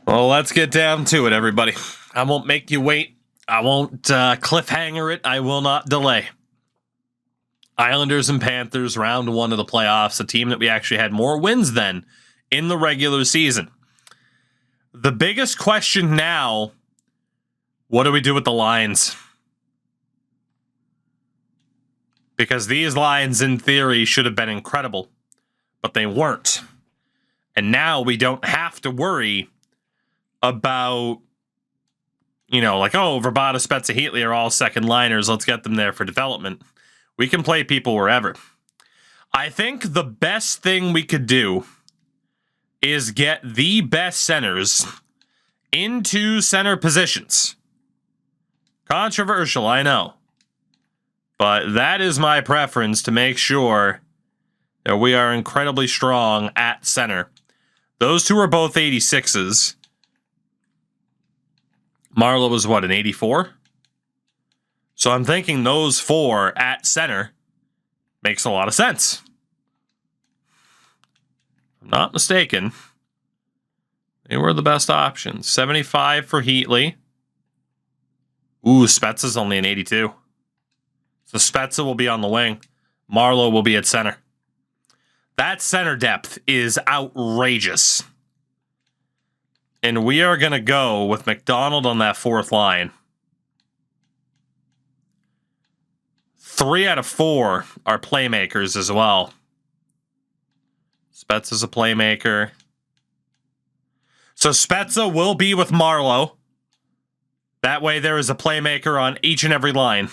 Well, let's get down to it, everybody. I won't make you wait. I won't cliffhanger it. I will not delay. Islanders and Panthers, round one of the playoffs, a team that we actually had more wins than in the regular season. The biggest question now, what do we do with the lines? Because these lines, in theory, should have been incredible, but they weren't. And now we don't have to worry about, like, oh, Verbata, Spezza, Heatley are all second liners. Let's get them there for development. We can play people wherever. I think the best thing we could do is get the best centers into center positions. Controversial, I know. But that is my preference, to make sure that we are incredibly strong at center. Those two are both 86s. Marleau was what, an 84? So I'm thinking those four at center makes a lot of sense. If I'm not mistaken, they were the best options. 75 for Heatley. Ooh, Spezza's only an 82. So Spezza will be on the wing. Marleau will be at center. That center depth is outrageous. And we are going to go with McDonald on that fourth line. 3 out of 4 are playmakers as well. Spezza's a playmaker. So Spezza will be with Marleau. That way there is a playmaker on each and every line.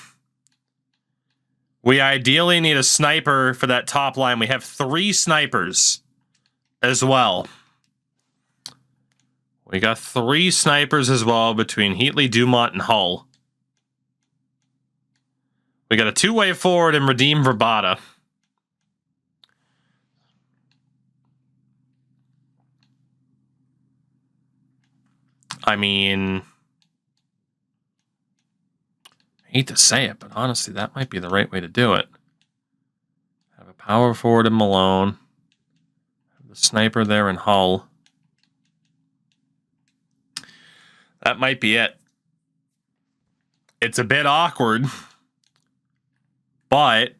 We ideally need a sniper for that top line. We have 3 snipers as well. We got 3 snipers as well between Heatley, Dumont, and Hull. We got a 2-way forward and Redeem Verbata. I mean, I hate to say it, but honestly, that might be the right way to do it. Have a power forward in Malone. Have the sniper there in Hull. That might be it. It's a bit awkward, but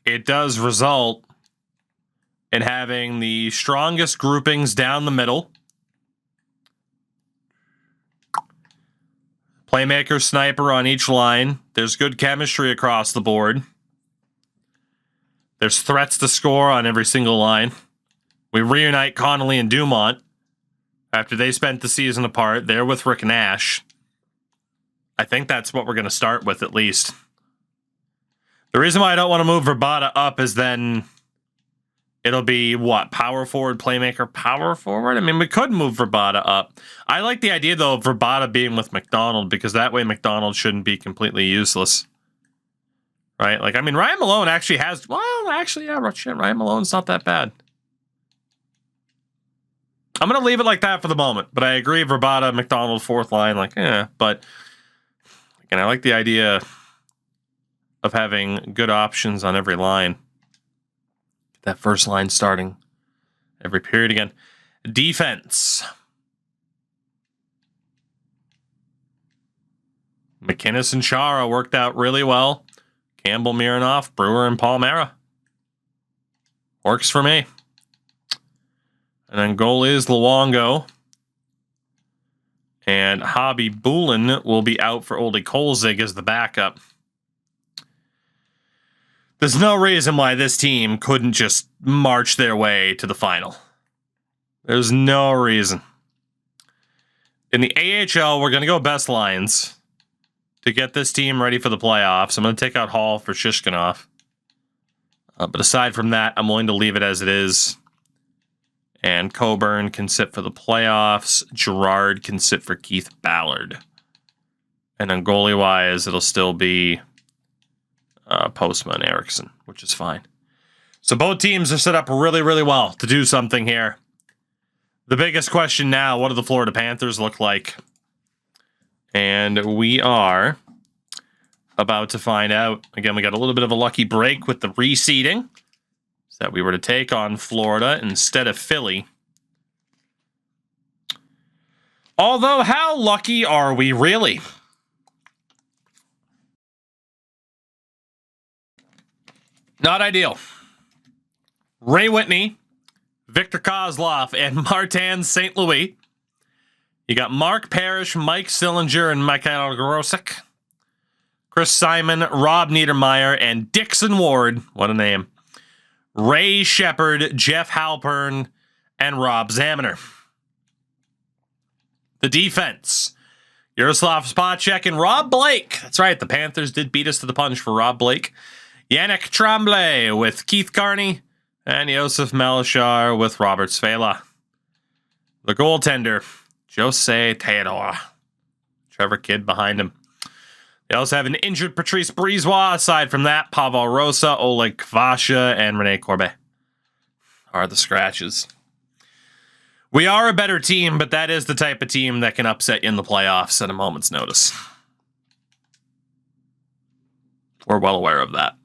it does result in having the strongest groupings down the middle. Playmaker, sniper on each line. There's good chemistry across the board. There's threats to score on every single line. We reunite Connolly and Dumont after they spent the season apart. They're with Rick Nash. I think that's what we're going to start with, at least. The reason why I don't want to move Verbata up is then it'll be, what, power forward, playmaker, power forward? I mean, we could move Verbata up. I like the idea, though, of Verbata being with McDonald, because that way McDonald shouldn't be completely useless. Right? Like, I mean, Ryan Malone actually has... Well, actually, yeah, shit, Ryan Malone's not that bad. I'm going to leave it like that for the moment, but I agree, Verbata, McDonald, fourth line, like, but again, I like the idea of having good options on every line. That first line starting every period again. Defense. McInnes and Chara worked out really well. Campbell, Mironov, Brewer, and Palmera. Works for me. And then goal is Luongo. And Hobby Bulin will be out for Oldie Kolzig as the backup. There's no reason why this team couldn't just march their way to the final. There's no reason. In the AHL, we're going to go best lines to get this team ready for the playoffs. I'm going to take out Hall for Shishkinov. But aside from that, I'm willing to leave it as it is. And Coburn can sit for the playoffs. Gerard can sit for Keith Ballard. And then goalie-wise, it'll still be Postma and Eriksson, which is fine. So both teams are set up really, really well to do something here. The biggest question now, what do the Florida Panthers look like? And we are about to find out. Again, we got a little bit of a lucky break with the reseeding. So that we were to take on Florida instead of Philly. Although, how lucky are we really? Not ideal. Ray Whitney, Victor Kozlov, and Martin St. Louis. You got Mark Parrish, Mike Sillinger, and Mikhail Grosek. Chris Simon, Rob Niedermeyer, and Dixon Ward. What a name. Ray Shepard, Jeff Halpern, and Rob Zaminer. The defense. Yaroslav Spacek and Rob Blake. That's right, the Panthers did beat us to the punch for Rob Blake. Yannick Tremblay with Keith Carney. And Josef Melishar with Robert Svela. The goaltender, Jose Theodore. Trevor Kidd behind him. They also have an injured Patrice Brisebois. Aside from that, Pavel Rosa, Oleg Kvasha, and Rene Corbet are the scratches. We are a better team, but that is the type of team that can upset you in the playoffs at a moment's notice. We're well aware of that.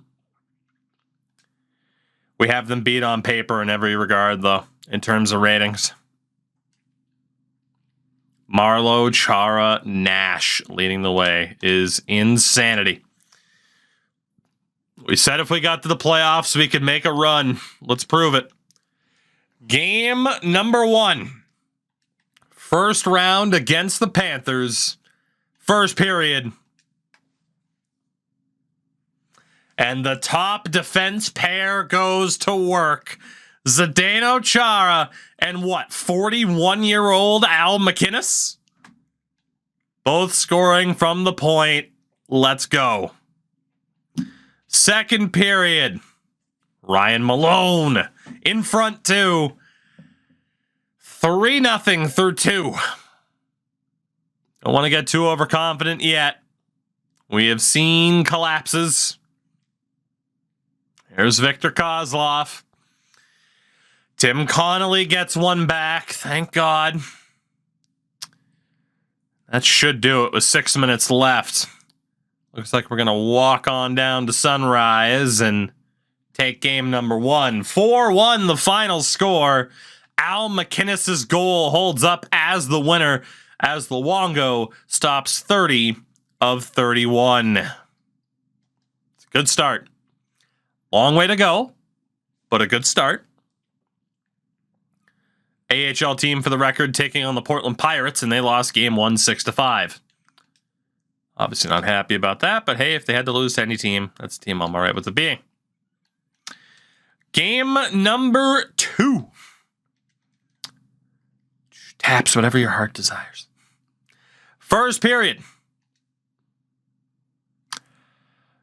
We have them beat on paper in every regard, though, in terms of ratings. Marleau, Chara, Nash leading the way is insanity. We said if we got to the playoffs, we could make a run. Let's prove it. Game number 1. First round against the Panthers. First period. And the top defense pair goes to work. Zdeno Chara and 41-year-old Al MacInnis? Both scoring from the point. Let's go. Second period. Ryan Malone in front too. 3-0 through 2. Don't want to get too overconfident yet. We have seen collapses. Here's Victor Kozlov. Tim Connolly gets one back. Thank God. That should do it with 6 minutes left. Looks like we're going to walk on down to Sunrise and take game number 1. 4-1 the final score. Al MacInnis' goal holds up as the winner as Luongo stops 30 of 31. It's a good start. Long way to go, but a good start. AHL team, for the record, taking on the Portland Pirates, and they lost game 1 6-5. Obviously not happy about that, but hey, if they had to lose to any team, that's a team I'm all right with it being. Game number 2. Taps whatever your heart desires. First period.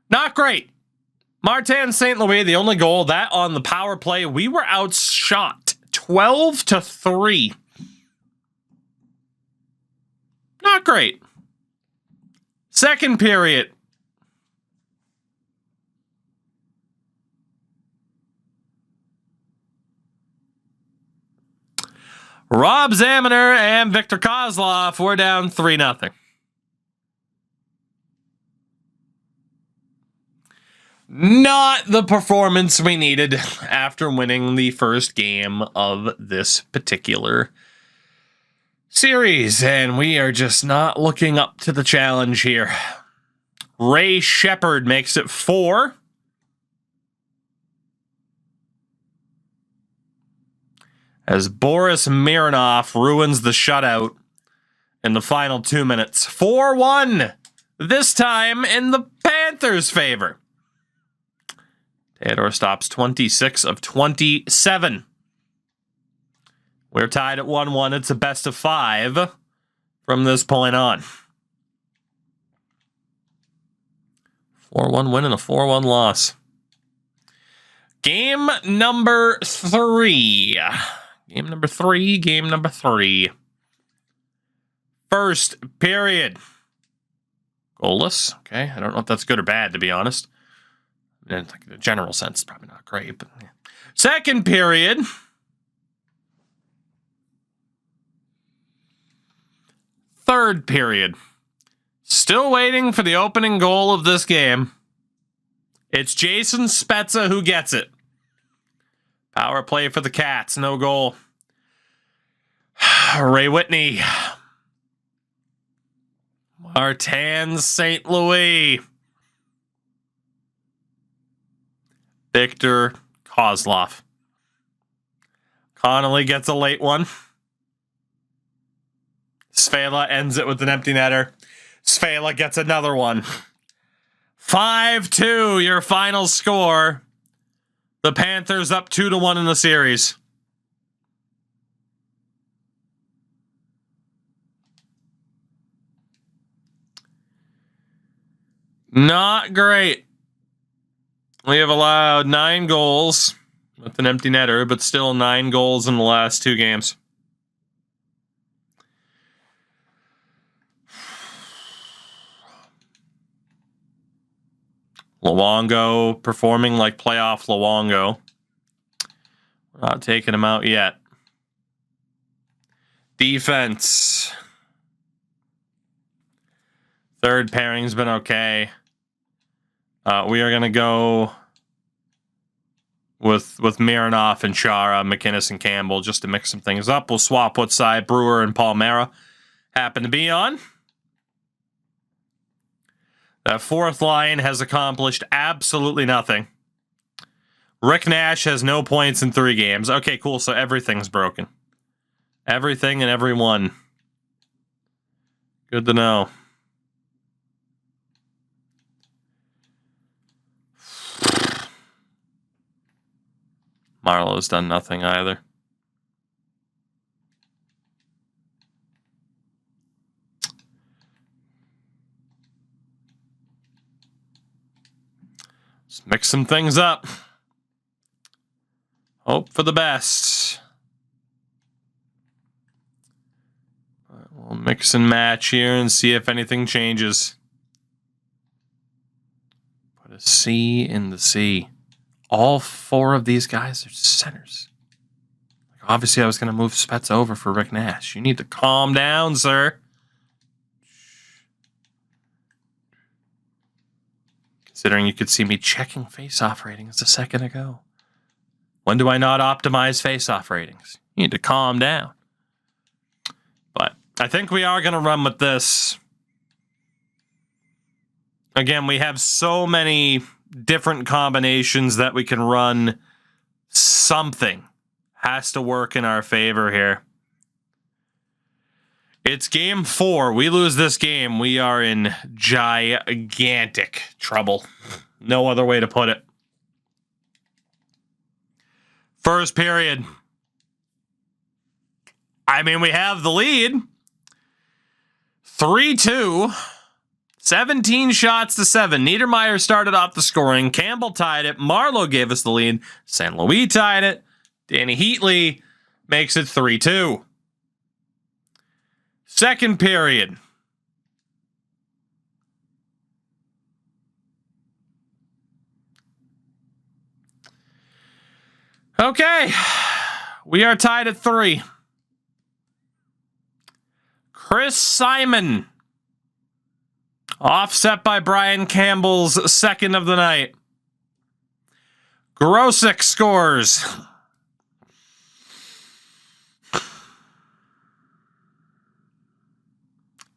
Not great. Martin St. Louis, the only goal, that on the power play, we were outshot 12-3. Not great. Second period. Rob Zaminer and Victor Kozlov were down 3-0. Not the performance we needed after winning the first game of this particular series, and we are just not looking up to the challenge here. Ray Shepard makes it 4. As Boris Mironov ruins the shutout in the final 2 minutes. 4-1, this time in the Panthers' favor. Theodore stops 26 of 27. We're tied at 1-1. It's a best of 5 from this point on. 4-1 win and a 4-1 loss. Game number 3. Game number 3. First period. Goalless. Okay, I don't know if that's good or bad, to be honest. In a general sense, probably not great. But yeah. Second period. Third period. Still waiting for the opening goal of this game. It's Jason Spezza who gets it. Power play for the Cats. No goal. Ray Whitney Martin St. Louis. Victor Kozlov. Connolly gets a late one. Svela ends it with an empty netter. Svela gets another one. 5-2, your final score. The Panthers up 2-1 in the series. Not great. We have allowed 9 goals with an empty netter, but still 9 goals in the last 2 games. Luongo performing like playoff Luongo. We're not taking him out yet. Defense. Third pairing's been okay. We are going to go with Mironov and Chara, McInnes and Campbell just to mix some things up. We'll swap what side Brewer and Palmera happen to be on. That fourth line has accomplished absolutely nothing. Rick Nash has no points in 3 games. Okay, cool. So everything's broken. Everything and everyone. Good to know. Marlowe's done nothing either. Let's mix some things up. Hope for the best. We'll mix and match here and see if anything changes. Put a C in the C. All 4 of these guys are centers. Obviously, I was going to move Spets over for Rick Nash. You need to calm down, sir. Considering you could see me checking face-off ratings a second ago. When do I not optimize face-off ratings? You need to calm down. But I think we are going to run with this. Again, we have so many different combinations that we can run. Something has to work in our favor here. It's game 4. We lose this game, we are in gigantic trouble. No other way to put it. First period. I mean, we have the lead. 3-2. 17 shots to 7. Niedermeyer started off the scoring. Campbell tied it. Marleau gave us the lead. St. Louis tied it. Danny Heatley makes it 3-2. Second period. Okay. We are tied at 3. Chris Simon. Offset by Brian Campbell's second of the night. Grosek scores.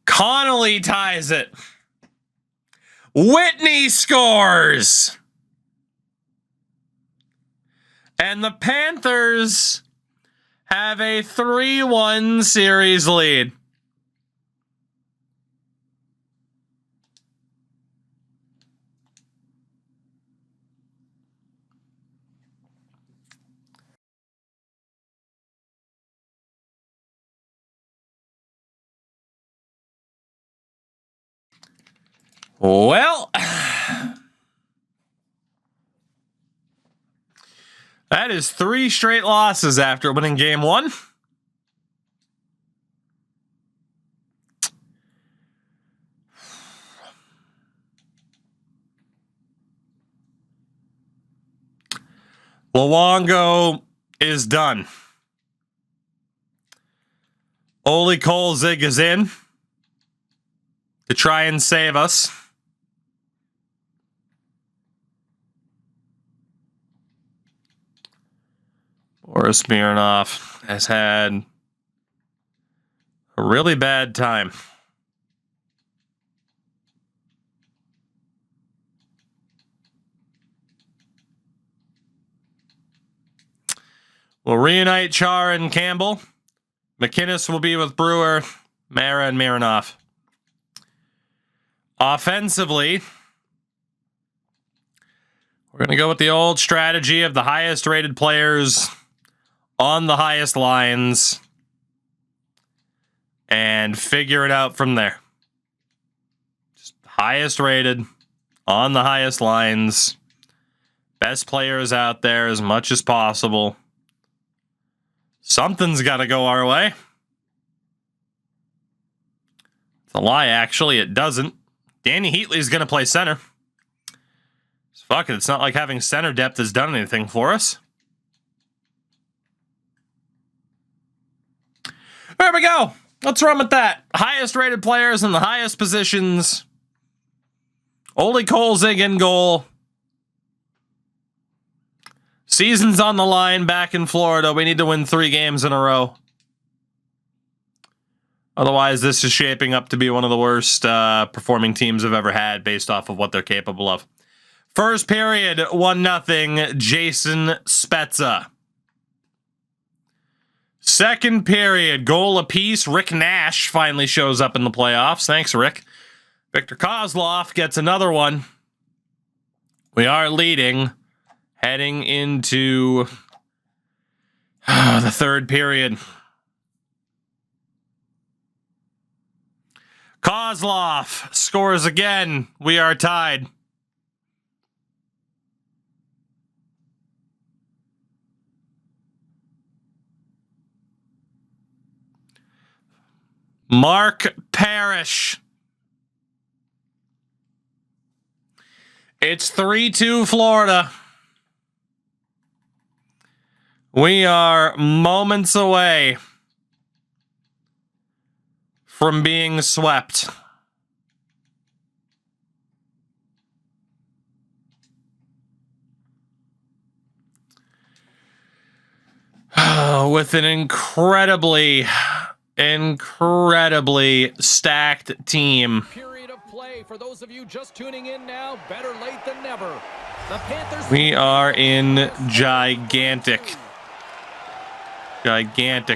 Connolly ties it. Whitney scores. And the Panthers have a 3-1 series lead. Well, that is 3 straight losses after winning game 1. Luongo is done. Ole Kolzig is in to try and save us. Boris Mironov has had a really bad time. We'll reunite Char and Campbell. McInnes will be with Brewer, Mara, and Mironov. Offensively, we're going to go with the old strategy of the highest rated players on the highest lines and figure it out from there. Just highest rated on the highest lines. Best players out there as much as possible. Something's got to go our way. It's a lie, actually. It doesn't. Danny Heatley's going to play center. Fuck it. It's not like having center depth has done anything for us. There we go. Let's run with that. Highest rated players in the highest positions. Ole Kolzig in goal. Season's on the line back in Florida. We need to win 3 games in a row. Otherwise, this is shaping up to be one of the worst performing teams I've ever had based off of what they're capable of. First period, 1-0, Jason Spezza. Second period, goal apiece. Rick Nash finally shows up in the playoffs. Thanks, Rick. Victor Kozlov gets another one. We are leading, heading into the third period. Kozlov scores again. We are tied. Mark Parrish. It's 3-2 Florida. We are moments away from being swept. With an incredibly stacked team. Period of play for those of you just tuning in now. Better late than never. The Panthers. We are in gigantic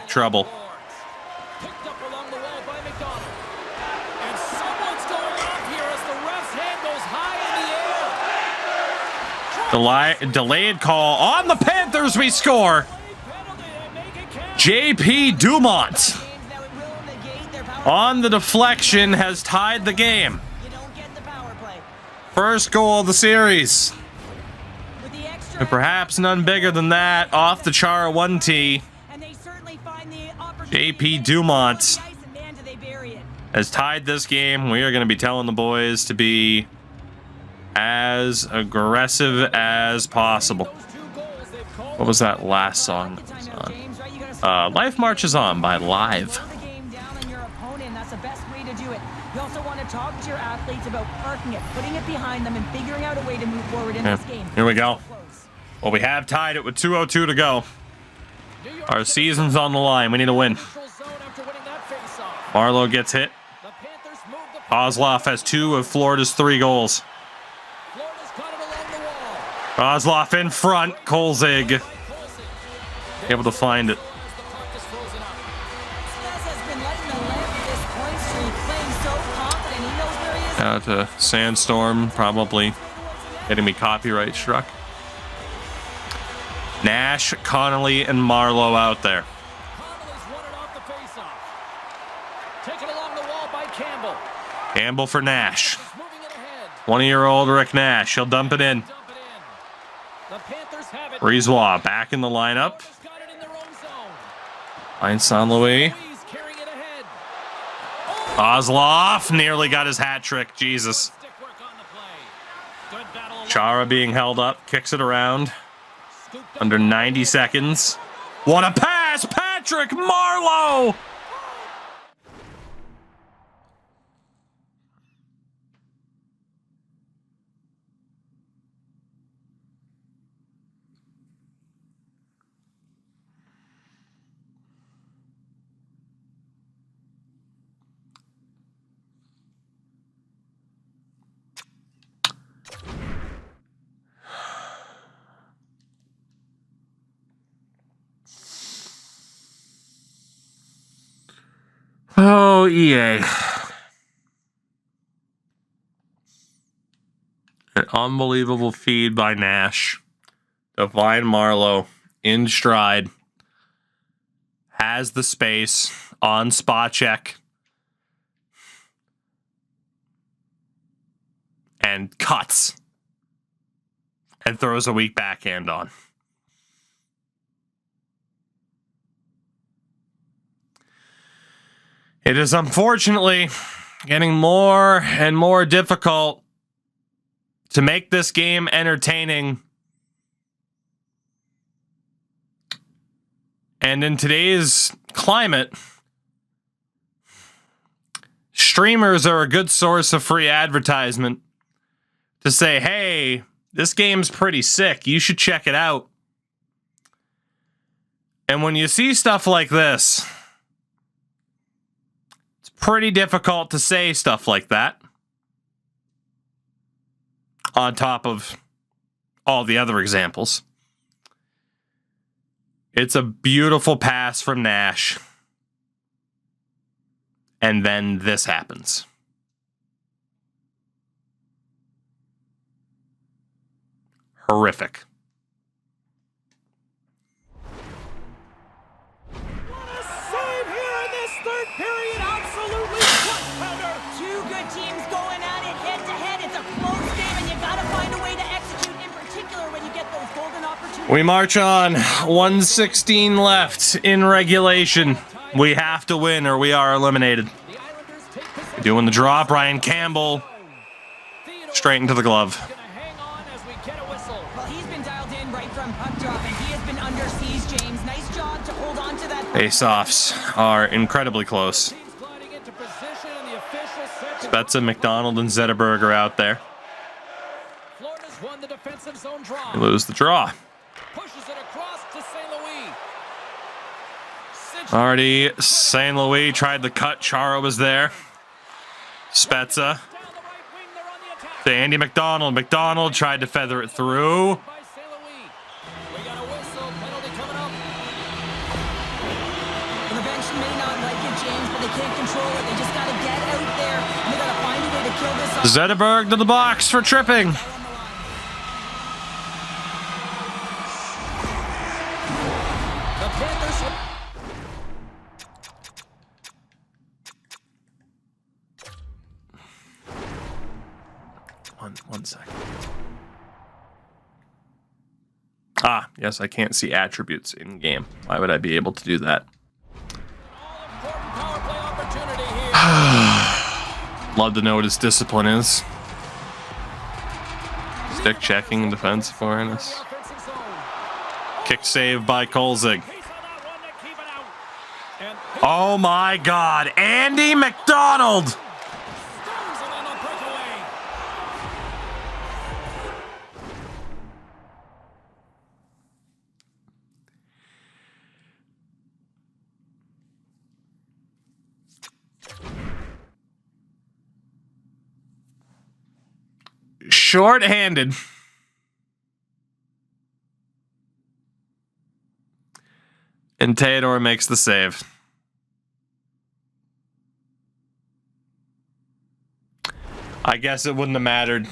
trouble. Picked up along the wall by McDonald. And someone's going off here as the ref's hand goes high in the air. Delayed call on the Panthers. We score. JP Dumont on the deflection has tied the game. First goal of the series. And perhaps none bigger than that. Off the Chara 1T. JP Dumont has tied this game. We are going to be telling the boys to be as aggressive as possible. What was that last song that was on? Life Marches On by Live. That's the best way to do it. You also want to talk to your athletes about parking it, putting it behind them, and figuring out a way to move forward in this game. Here we go. Well, we have tied it with 2:02 to go. Our season's on the line. We need to win. Marlowe gets hit. Kozlov has 2 of Florida's 3 goals. Kozlov in front. Kolzig able to find it. Out to Sandstorm, probably getting me copyright struck. Nash, Connolly, and Marlowe out there. Campbell for Nash. 20-year-old Rick Nash. He'll dump it in. Brisebois back in the lineup. Finds San Luis. Kozlov nearly got his hat trick. Jesus. Chara being held up. Kicks it around. Under 90 seconds. What a pass! Patrick Marlowe! Oh, EA. An unbelievable feed by Nash. To find Marleau in stride. Has the space on spot check. And cuts. And throws a weak backhand on. It is unfortunately getting more and more difficult to make this game entertaining. And in today's climate, streamers are a good source of free advertisement to say, hey, this game's pretty sick. You should check it out. And when you see stuff like this, it's pretty difficult to say stuff like that on top of all the other examples. It's a beautiful pass from Nash. And then this happens. Horrific. What a save here in this third period. Absolutely clutch pounder. Two good teams going at it head to head. It's a close game, and you got to find a way to execute, in particular when you get those golden opportunities. We march on. 1:16 left in regulation. We have to win or we are eliminated. The Islanders take possession. Doing the draw, Brian Campbell. Straight into the glove. Gonna hang on as we get a whistle. Well, he's been dialed in right from puck drop, and he has been under siege, James. Nice job to hold on to that. Face-offs are incredibly close. Teams gliding into position and the official set to Spezza, McDonald, and Zetterberg are out there. Florida's won the defensive zone draw. We lose the draw. Pushes it across to St. Louis. Already, St. Louis tried the cut. Chara was there. Spezza Down the right wing, they're on the attack. to Andy McDonald. McDonald tried to feather it through. By St. Louis. We got a whistle. Penalty coming up. Well, the bench may not like it, James, but they can't control it. They just got to get out there, and they got to find a way to kill this off. Zetterberg to the box for tripping. The Panthers. One second. Ah, yes, I can't see attributes in game. Why would I be able to do that? All-important power play opportunity here. Love to know what his discipline is. Stick checking, defensive awareness. Offensive zone. Kick save by Kolzig. He's on that one to keep it out. And Oh my God, Andy McDonald! stones it on a breakaway. Short-handed. And Theodore makes the save. I guess it wouldn't have mattered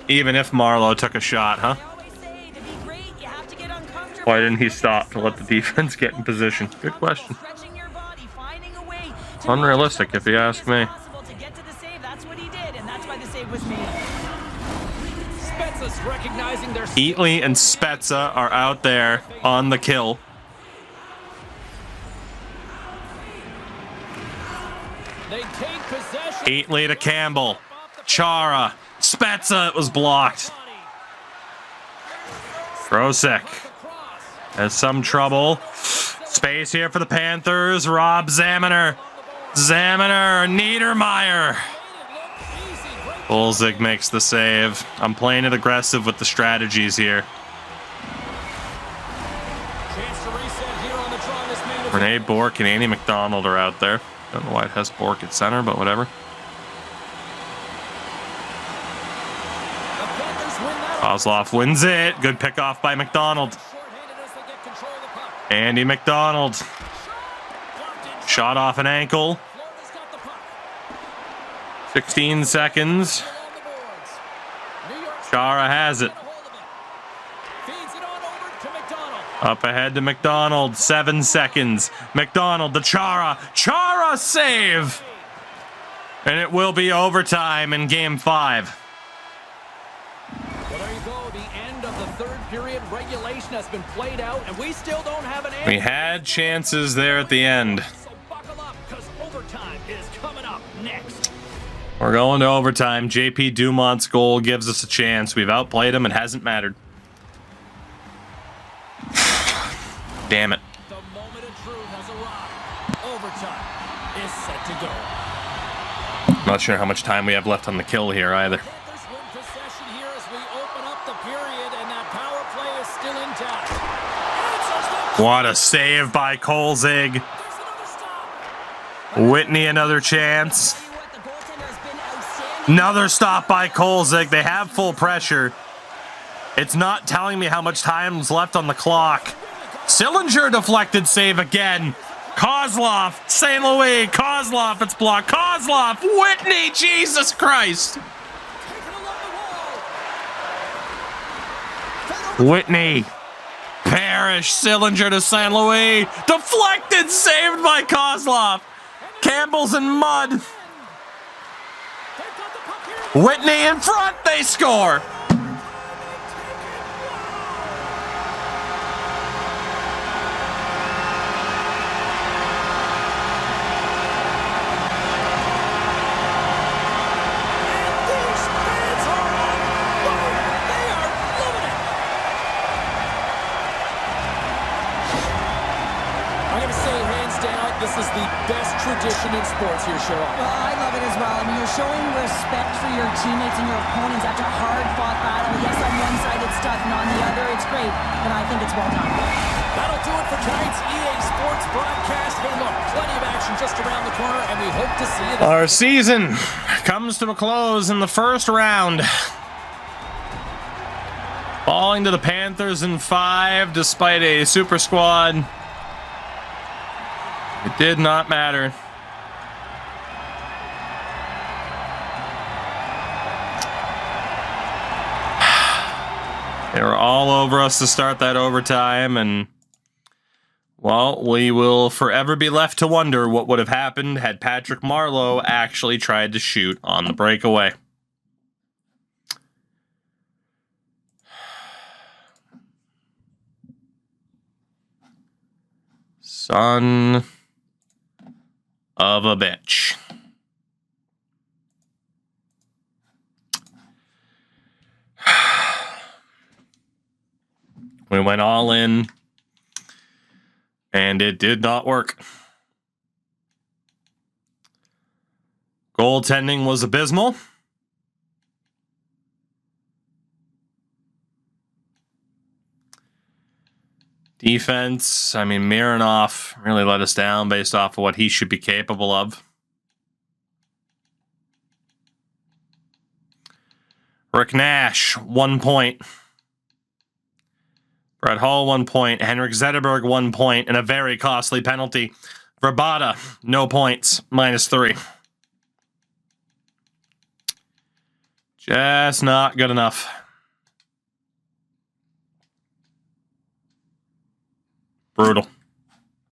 even if Marleau took a shot, huh? They always say to be great, you have to get uncomfortable. Why didn't he stop to let the defense get in position? Good question. Stretching your body, finding a way to Unrealistic, if you ask me. possible to get to the save. That's what he did, and that's why the save was made. Spezza's recognizing their Heatley and Spezza are out there on the kill. They take possession. Heatley to Campbell. Chara. Spezza, it was blocked. Grosek has some trouble. Space here for the Panthers. Rob Zaminer. Zaminer. Niedermeyer. Kolzig makes the save. I'm playing it aggressive with the strategies here. Chance to reset here on the draw. This man with Renee Bork and Andy McDonald are out there. Don't know why it has Bork at center, but whatever. the Panthers win that. Kozlov wins it. Good pickoff by McDonald. Shorthanded as they get control of the puck. Andy McDonald. Blocked in Shot off an ankle. Florida's got the puck. 16 seconds. Along the boards. New York Chara has it. got a hold of it. Feeds it on over to McDonald. Up ahead to McDonald. 7 seconds. McDonald to Chara. Chara save! And it will be overtime in game 5. Well, there you go. The end of the third period. Regulation has been played out, and we still don't have an answer. We had chances there at the end. So buckle up, because overtime is coming up next. We're going to overtime. JP Dumont's goal gives us a chance. We've outplayed him. It hasn't mattered. Damn it. The moment of truth has arrived. Overtime is set to go. Not sure how much time we have left on the kill here either. Panthers win possession here as we open up the period, and that power play is still intact. Answers the What a save by Kolzig. There's another stop. Whitney, another chance. Tell you what, the goaltender has been outstanding. Another stop by Kolzig. They have full pressure. It's not telling me how much time's left on the clock. Sillinger deflected save again. Kozlov, St. Louis, Kozlov, it's blocked. Kozlov, Whitney, Jesus Christ. Taken along the wall. Whitney, Parrish, Sillinger to St. Louis. Deflected, saved by Kozlov. Campbell's in mud. They've got the puck here. Whitney in front, they score. These fans are on fire. They are loving it. I'm going to say, hands down, this is the best tradition in sports here, Cheryl. Well, I love it as well. I mean, you're showing respect for your teammates and your opponents after a hard-fought battle. Yes, on one side it's tough, and on the other it's great. And I think it's well done. That'll do it for tonight's EA Sports broadcast. Hey, look, plenty of action just around the corner, and we hope to see you there. Our season comes to a close in the first round. Falling to the Panthers in 5 despite a super squad. It did not matter. They were all over us to start that overtime, and well, we will forever be left to wonder what would have happened had Patrick Marleau actually tried to shoot on the breakaway. Son of a bitch. We went all in, and it did not work. Goaltending was abysmal. Defense, I mean, Mironov really let us down based off of what he should be capable of. Rick Nash, 1 point. Brett Hull, 1 point. Henrik Zetterberg, 1 point, and a very costly penalty. Verbata, no points, -3. Just not good enough. Brutal.